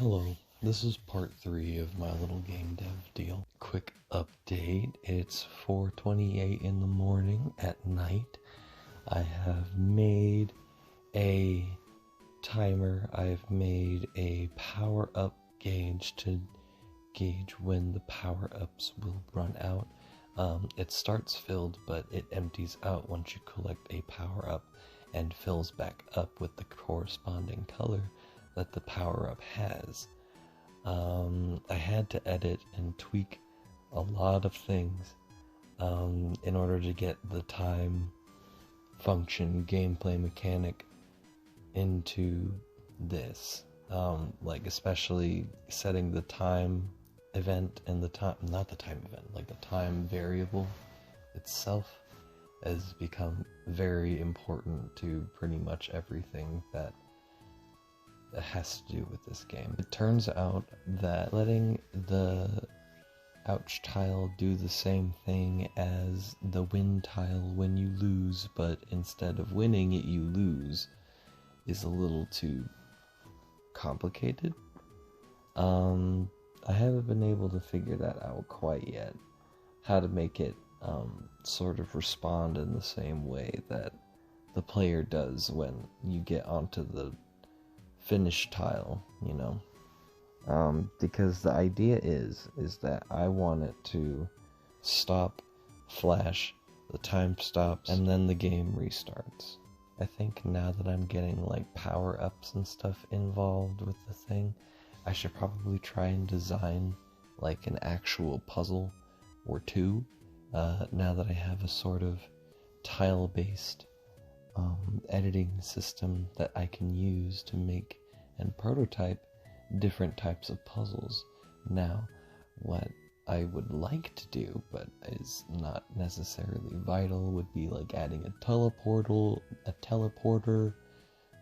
Hello, this is part 3 of my little game dev deal. Quick update, it's 4:28 in the morning at night. I have made a timer, I've made a power-up gauge to gauge when the power-ups will run out. It starts filled, but it empties out once you collect a power-up and fills back up with the corresponding color that the power-up has. I had to edit and tweak a lot of things in order to get the time function gameplay mechanic into this. Like especially setting the time event and the time, not the time event, like the time variable itself has become very important to pretty much everything that has to do with this game. It turns out that letting the ouch tile do the same thing as the win tile when you lose, but instead of winning it you lose, is a little too complicated. I haven't been able to figure that out quite yet, how to make it sort of respond in the same way that the player does when you get onto the finish tile, you know, because the idea is that I want it to stop, flash, the time stops, and then the game restarts. I think now that I'm getting like power-ups and stuff involved with the thing, I should probably try and design like an actual puzzle or two, now that I have a sort of tile-based editing system that I can use to make and prototype different types of puzzles. Now, what I would like to do, but is not necessarily vital, would be like adding a teleporter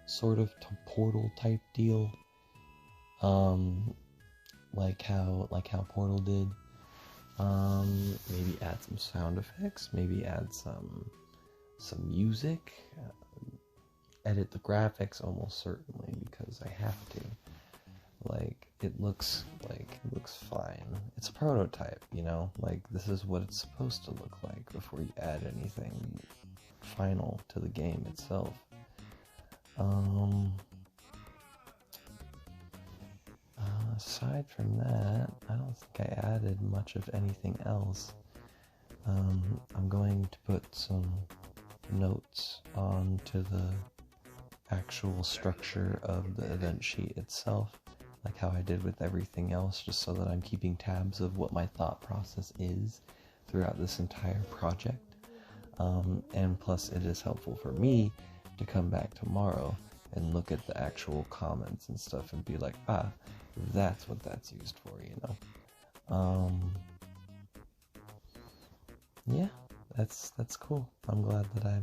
sort of portal type deal, like how Portal did. Maybe add some sound effects, maybe add some music, edit the graphics almost certainly, because I have to. Like, it looks fine. It's a prototype, you know? Like, this is what it's supposed to look like before you add anything final to the game itself. Aside from that, I don't think I added much of anything else. I'm going to put some notes onto the actual structure of the event sheet itself, like how I did with everything else, just so that I'm keeping tabs of what my thought process is throughout this entire project. And plus it is helpful for me to come back tomorrow and look at the actual comments and stuff and be like, that's what that's used for, you know. Yeah, that's cool. I'm glad that I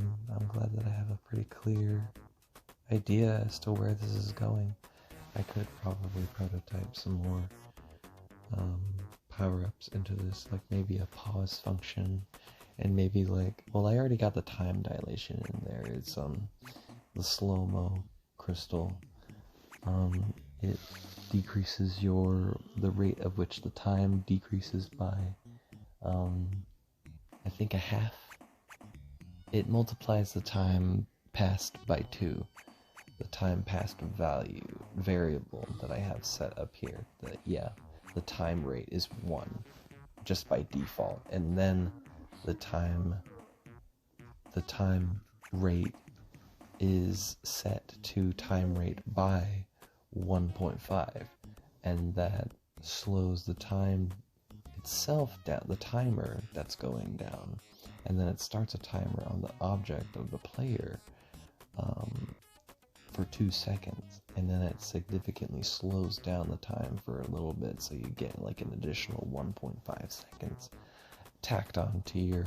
have a pretty clear idea as to where this is going. I could probably prototype some more power-ups into this, like maybe a pause function, and maybe like, well, I already got the time dilation in there. It's the slow-mo crystal. It decreases the rate of which the time decreases by I think a half. It multiplies the time passed by 2. The time passed variable that I have set up here. The time rate is 1 just by default, and then the time rate is set to time rate by 1.5, and that slows the time itself down, the timer that's going down, and then it starts a timer on the object of the player for 2 seconds, and then it significantly slows down the time for a little bit, so you get like an additional 1.5 seconds tacked onto your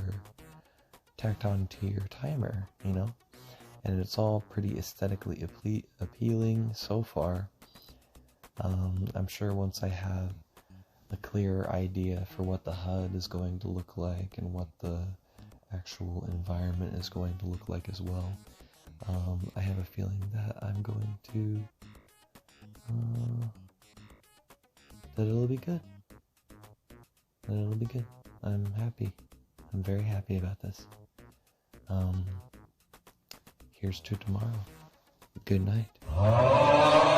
timer, you know. And it's all pretty aesthetically appealing so far. I'm sure once I have a clearer idea for what the HUD is going to look like and what the actual environment is going to look like as well, I have a feeling that I'm going to that it'll be good. That it'll be good. I'm happy. I'm very happy about this. Here's to tomorrow. Good night.